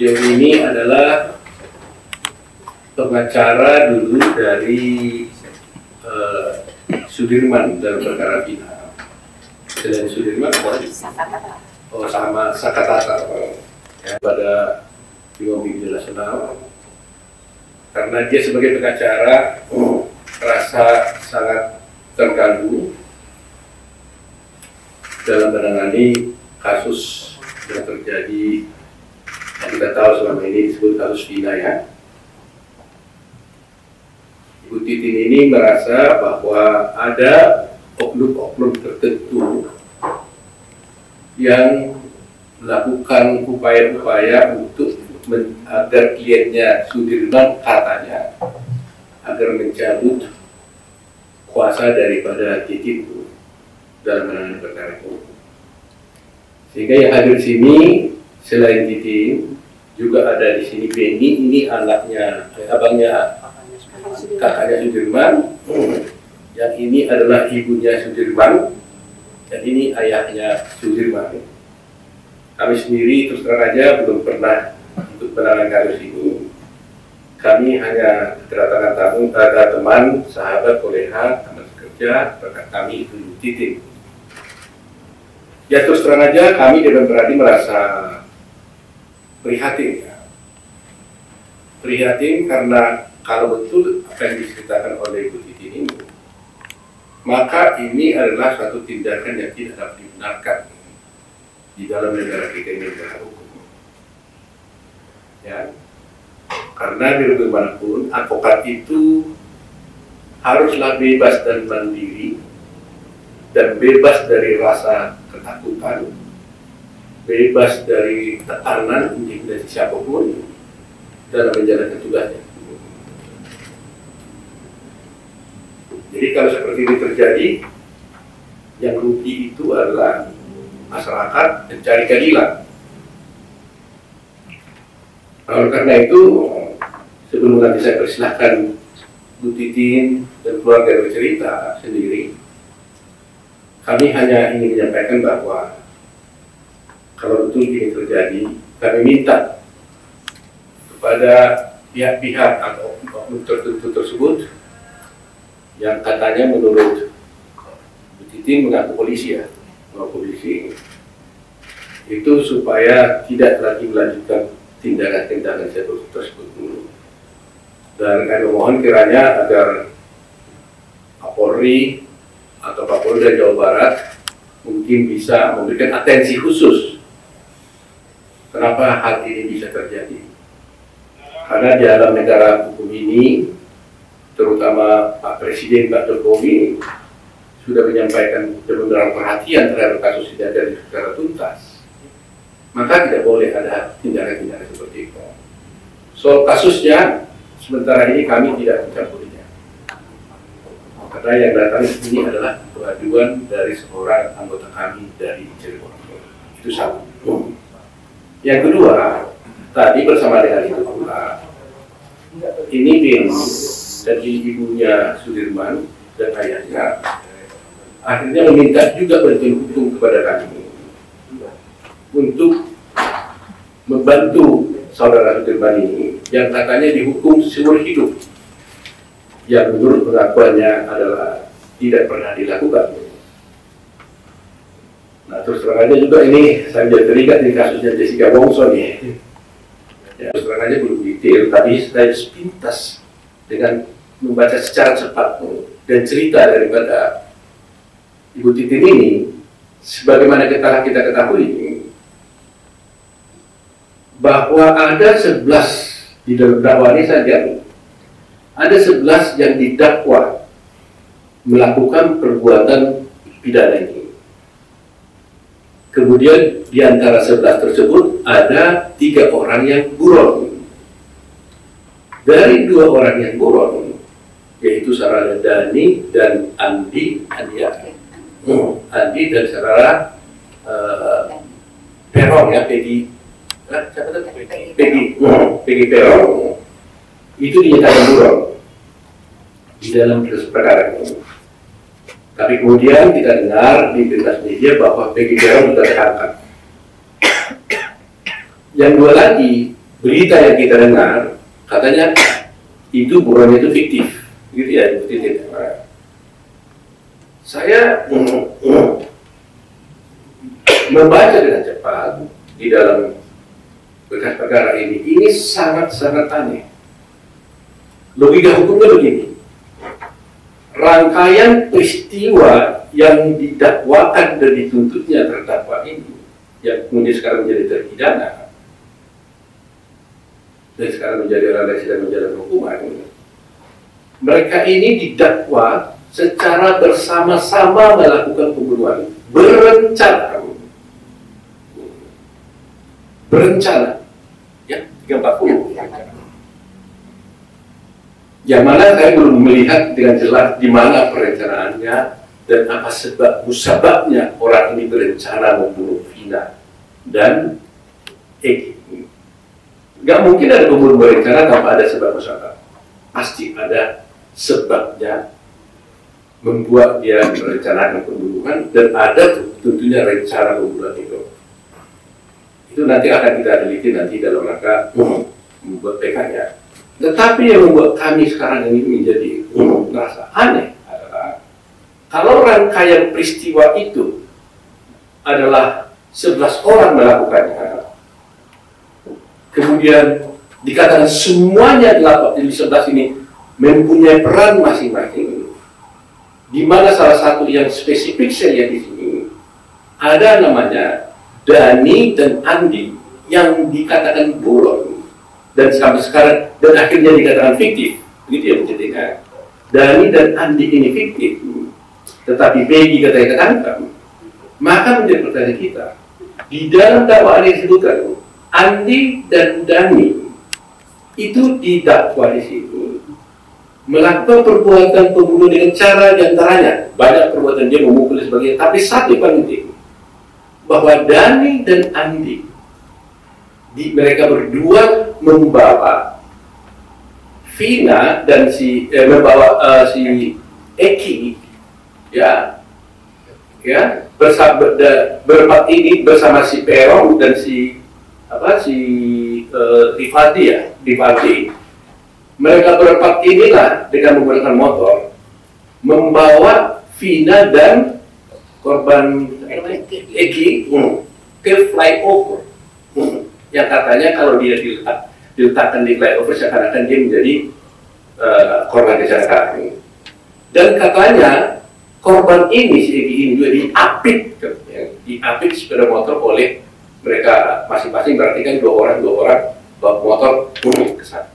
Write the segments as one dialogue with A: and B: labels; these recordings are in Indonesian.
A: Beliau ini adalah pengacara dulu dari Sudirman dalam perkara Vina. Selain Sudirman, sama Sakatata ya, pada Bimobi Nasional. Karena dia sebagai pengacara merasa sangat terganggu dalam menangani kasus yang terjadi yang kita tahu selama ini disebut kasus Vina ya. Ibu Titin ini merasa bahwa ada oknum-oknum tertentu yang melakukan upaya-upaya untuk agar kliennya Sudirman katanya agar mencabut kuasa daripada Titin dalam menangani perkara itu. Sehingga yang hadir di sini selain Titin juga ada di sini Beni, ini anaknya, abangnya, kakaknya Sudirman. Yang ini adalah ibunya Sudirman dan ini ayahnya Sudirman. Kami sendiri terus terang aja belum pernah ikut menangani kasus ini. Kami hanya kedatangan tamu, ada teman, sahabat, kolega, teman kerja, rekan kami itu Titin. Ya terus terang aja kami dengan berani merasa prihatin ya. Prihatin karena kalau betul apa yang diceritakan oleh Ibu Titin ini, maka ini adalah suatu tindakan yang tidak dapat dibenarkan di dalam negara kita ini, negara hukum. Ya, karena di bagaimanapun advokat itu haruslah bebas dan mandiri dan bebas dari rasa ketakutan, bebas dari tekanan dari siapapun dalam menjalankan tugasnya. Jadi kalau seperti ini terjadi, yang rugi itu adalah masyarakat mencari keadilan. Oleh karena itu, sebelum nanti saya persilahkan Bu Titin dan keluarga bercerita sendiri, kami hanya ingin menyampaikan bahwa kalau betul ini terjadi, kami minta kepada pihak-pihak atau oknum tertentu tersebut yang katanya menurut Bu Titin mengaku polisi ya, polisi itu supaya tidak lagi melanjutkan tindakan-tindakan tersebut dulu. Dan kami mohon kiranya agar Kapolri atau Kapolda Jawa Barat mungkin bisa memberikan atensi khusus kenapa hal ini bisa terjadi. Karena di dalam negara hukum ini, terutama Pak Presiden Pak Jokowi sudah menyampaikan benar perhatian terhadap kasus ini dari secara tuntas. Maka tidak boleh ada tindakan-tindakan seperti itu. Soal kasusnya, sementara ini kami tidak mencampurinya. Karena yang datang ini adalah pengaduan dari seorang anggota kami dari Cirebon. Itu satu. Yang kedua, tadi bersama dengan itu pula, ini Beni dan ibunya Sudirman dan ayahnya akhirnya meminta juga bantuan hukum kepada kami untuk membantu saudara Sudirman ini yang katanya dihukum seumur hidup, yang menurut pengakuannya adalah tidak pernah dilakukan. Nah terus terang aja juga ini saya jadi teringat di kasusnya Jessica Wongso nih. Ya, terus terang aja belum detail, tapi saya sepintas dengan membaca secara cepat dan cerita daripada Ibu Titin ini, sebagaimana kita ketahui bahwa ada 11 di dalam dakwaan ini saja, ada 11 yang didakwa melakukan perbuatan pidana ini. Kemudian di antara 11 tersebut ada 3 orang yang buron. Dari 2 orang yang buron, yaitu Sarah Dani dan Andi dan Sarah Perong ya, Peggy Perong itu dinyatakan buron di dalam perkara ini. Tapi kemudian kita dengar di berita media bahwa Peggy Perong sudah terangkat. Yang 2 lagi berita yang kita dengar katanya itu buronnya itu fiktif, gitu ya, Bu Titin. Nah, saya membaca dengan cepat di dalam berkas perkara ini sangat-sangat aneh. Logika hukumnya begini, rangkaian peristiwa yang didakwakan dan dituntutnya terdakwa ini, yang kemudian sekarang menjadi terpidana, dan sekarang menjadi orang yang sedang menjalani hukuman, mereka ini didakwa secara bersama-sama melakukan pembunuhan berencana ya 340 yang mana saya belum melihat dengan jelas di mana perencanaannya dan apa sebabnya orang ini berencana membunuh Vina dan Eki. Nggak mungkin ada pembunuh berencana tanpa ada sebab musabab. Pasti ada sebabnya membuat dia merencanakan pembunuhan, dan ada tentunya rencana pembunuhan itu. Itu nanti akan kita teliti nanti dalam rangka membuat PK-nya. Tetapi yang membuat kami sekarang ini menjadi merasa aneh adalah kalau rangkaian peristiwa itu adalah 11 orang melakukannya, kemudian dikatakan semuanya 11 ini mempunyai peran masing-masing, di mana salah satu yang spesifik saya lihat di sini ada namanya Dani dan Andi yang dikatakan buron dan sampai sekarang dan akhirnya dikatakan fiktif, begitu ya menjadikan Dani dan Andi ini fiktif, tetapi Peggy katanya ketangkap. Maka menjadi pertanyaan kita, di dalam dakwaan yang disebutkan Andi dan Dani itu didakwa di sini melakukan perbuatan pembunuhan dengan cara diantaranya banyak perbuatan dia memukul dan sebagainya, tapi satu yang penting bahwa Dani dan Andi mereka berdua membawa Vina dan membawa si Eki berempat ini bersama si Perong dan si Rivaldi. Mereka berempat inilah dengan menggunakan motor membawa Vina dan korban Eki ke flyover, yang katanya kalau dia diletakkan di flyover seakan-akan dia menjadi korban kecelakaan. Dan katanya korban ini si Eki ini juga diapit sepeda motor oleh mereka masing-masing, berarti kan dua orang bawa motor ke sana.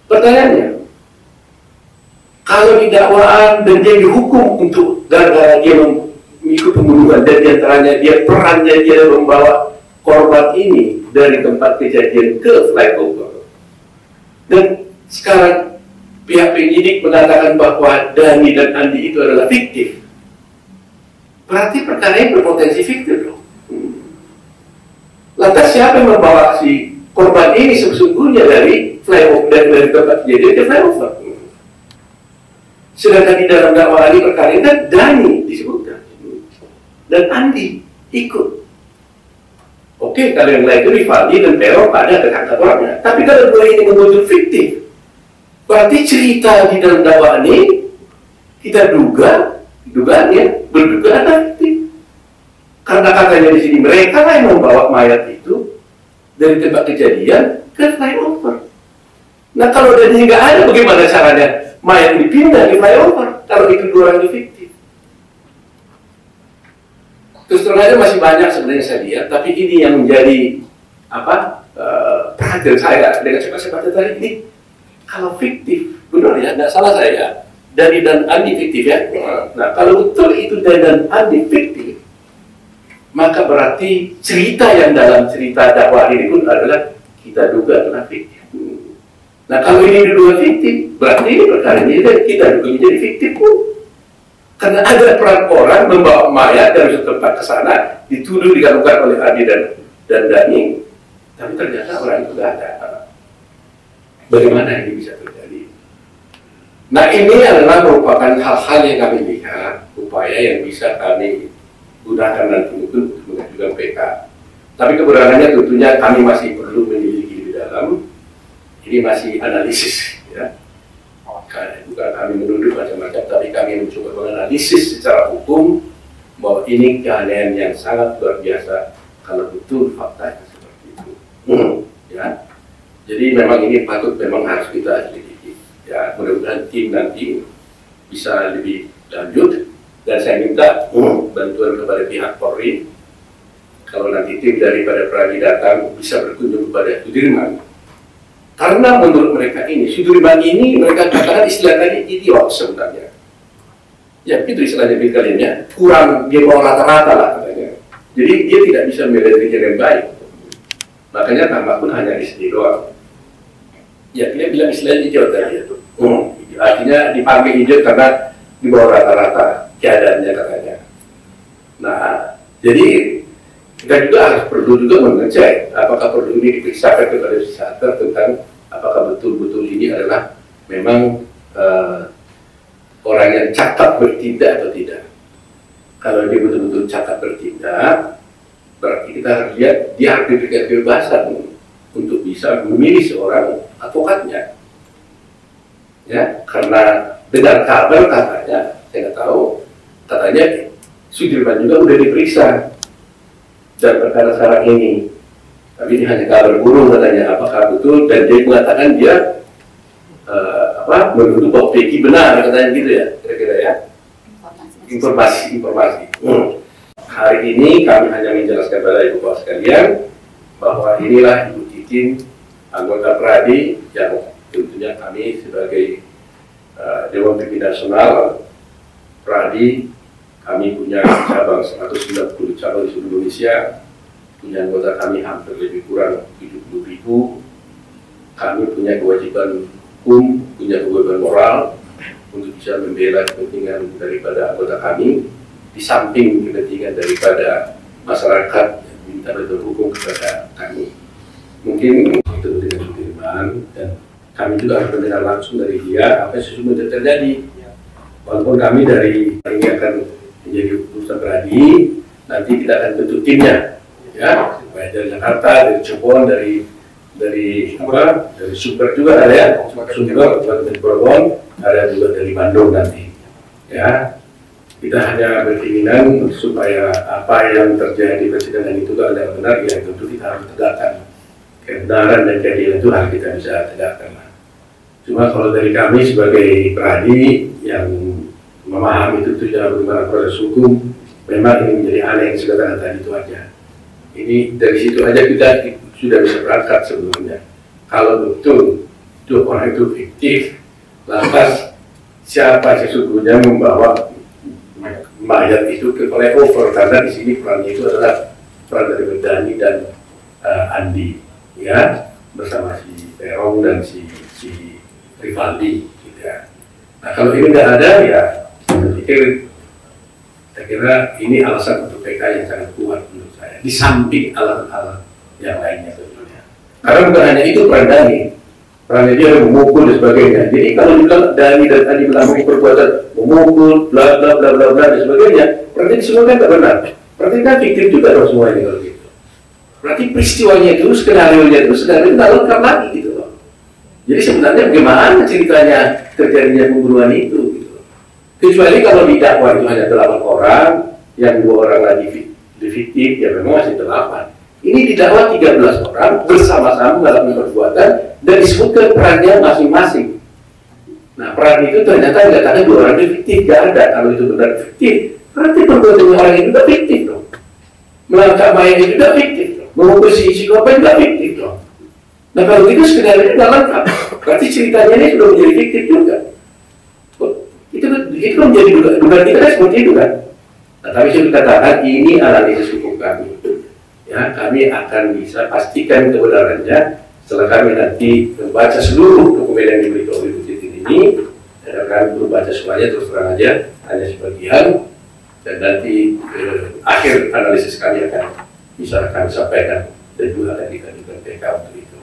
A: Pertanyaannya, kalau di dakwaan dan dia dihukum untuk gara-gara dia mengikut pembunuhan dan diantaranya perannya dia membawa korban ini dari tempat kejadian ke flyover, dan sekarang pihak penyidik mengatakan bahwa Dani dan Andi itu adalah fiktif, berarti perkara ini berpotensi fiktif dong. Lantas siapa yang membawa si korban ini sesungguhnya dari flyover, dari tempat kejadian ke flyover? Sedangkan di dalam dakwaan ini perkara ini kan Dani disebutkan dan Andi ikut. Oke, kalau yang lain itu Rivaldi dan Perong ada ketangkap orangnya. Tapi kalau dua ini menuntut fiktif, berarti cerita di dalam dakwaan ini kita dugaannya berdugaan fiktif. Karena katanya di sini mereka lah yang membawa mayat itu dari tempat kejadian ke flyover. Nah kalau dari nggak ada, bagaimana caranya mayat dipindah di flyover kalau itu dua orang itu fiktif? Terus terang aja masih banyak sebenarnya saya lihat, tapi ini yang menjadi perhatian saya dengan cepat-cepat tadi ini. Kalau fiktif, benar ya, nggak salah saya, Dani dan Andi fiktif ya. Nah kalau betul itu Dani dan Andi fiktif, maka berarti cerita yang dalam cerita dakwah ini pun adalah kita duga adalah fiktif. Nah kalau ini diduga fiktif, berarti ini perkara ini kita duga menjadi fiktif pun. Karena ada peran orang membawa mayat dari satu tempat ke sana, dituduh digabungkan oleh Adi dan Dani, tapi ternyata orang itu tidak ada. Bagaimana ini bisa terjadi? Nah ini adalah merupakan hal-hal yang kami lihat, upaya yang bisa kami gunakan nanti untuk mengajukan PK. Tapi kebenarannya tentunya kami masih perlu menyelidiki lebih ini masih analisis, ya. Bukan kami menuduh macam-macam, tapi kami mencoba menganalisis secara hukum bahwa ini keanehan yang sangat luar biasa kalau betul faktanya seperti itu. Ya. Jadi memang ini patut memang harus kita selidiki. Ya, mudah-mudahan tim nanti bisa lebih lanjut, dan saya minta bantuan kepada pihak Polri kalau nanti tim daripada Pradi datang bisa berkunjung kepada Sudirman. Karena menurut mereka ini, Sudirman ini mereka katakan istilah tadi idiot sebenarnya. Ya, itu istilahnya kaliannya, kurang dia bawah rata-rata lah katanya. Jadi dia tidak bisa memilih diri yang baik. Makanya tambah pun hanya istri doang. Ya, dia bilang istilahnya idiot tadi. Artinya dipanggil idiot karena di bawah rata-rata keadaannya katanya. Nah, jadi kita juga harus perlu juga mengecek apakah perlu ini diperiksakan kepada psikiater tentang apakah betul-betul ini adalah memang orang yang cakap bertindak atau tidak. Kalau dia betul-betul cakap bertindak, berarti kita harus lihat dia harus diberikan kebebasan untuk bisa memilih seorang advokatnya. Ya, karena dengar kabar katanya, saya nggak tahu, katanya Sudirman juga udah diperiksa dan perkara sekarang ini, tapi ini hanya kabar burung katanya, apakah betul, dan dia mengatakan dia menuduh bahwa Peggy benar katanya gitu ya, kira-kira ya, informasi. Hari ini kami hanya menjelaskan kepada ibu bapak sekalian bahwa inilah Ibu Titin, anggota Pradi yang tentunya kami sebagai Dewan Pembina Nasional Pradi, kami punya cabang 190 cabang di seluruh Indonesia, punya anggota kami hampir lebih kurang 70.000. Kami punya kewajiban hukum, punya kewajiban moral untuk bisa membela kepentingan daripada anggota kami, di samping kepentingan daripada masyarakat yang minta bantuan hukum kepada kami. Mungkin itu dengan Sudirman, dan kami juga harus mendengar langsung dari dia apa yang sesungguhnya terjadi. Walaupun kami dari ini akan menjadi urusan Pradi, nanti kita akan bentuk timnya, ya, baik dari Jakarta, dari Cirebon, dari Sumber juga ada ya, Sumber, dari Bogor, ada juga dari Bandung nanti, ya. Kita hanya berkeinginan supaya apa yang terjadi di persidangan itu adalah benar, ya tentu kita harus tegakkan kebenaran dan keadilan itu harus kita bisa tegakkan. Cuma kalau dari kami sebagai Pradi yang memahami itu dalam bagaimana proses hukum, memang ini menjadi aneh yang sudah tadi itu aja. Ini dari situ aja kita sudah bisa berangkat sebelumnya. Kalau betul orang itu fiktif, lantas siapa sesungguhnya membawa mayat itu ke flyover, karena di sini perannya itu adalah peran dari Dani dan Andi, ya, bersama si Perong dan si Rivaldi, gitu ya. Nah kalau ini nggak ada, ya saya kira ini alasan untuk PK yang sangat kuat menurut saya, di samping alasan-alasan yang lainnya tentunya. Karena bukan hanya itu peran Dani, perannya dia memukul dan sebagainya. Jadi kalau dibilang Dani dan Andi melakukan perbuatan memukul, bla bla bla bla bla dan sebagainya, berarti semua kan tidak benar. Berarti kan fiktif juga dong semua ini kalau gitu. Berarti peristiwanya itu, skenario-nya itu tidak lengkap lagi gitu loh. Jadi sebenarnya bagaimana ceritanya terjadinya pembunuhan itu? Kecuali kalau didakwa itu hanya 8 orang, yang 2 orang lagi fiktif, ya memang masih 8. Ini didakwa 13 orang bersama-sama melakukan perbuatan dan disebutkan perannya masing-masing. Nah, peran itu ternyata nggak ada 2 orang fiktif, nggak ada. Kalau itu benar fiktif, berarti perbuatan orang itu juga fiktif dong. Melangkah mayat itu juga fiktif dong. Memukul si korban juga fiktif dong. Nah, kalau itu sebenarnya nggak lengkap. Berarti ceritanya ini sudah menjadi fiktif juga. Itu kan menjadi dugaan kita seperti itu kan. Nah, tapi saya katakan ini analisis hukum kami. Ya, kami akan bisa pastikan kebenarannya setelah kami nanti membaca seluruh dokumen yang diberikan oleh Bu Titin ini. Dan kami belum baca semuanya, terus terang aja, hanya sebagian. Dan nanti akhir analisis kami akan bisa kami sampaikan dan juga akan dikandungkan PK untuk itu.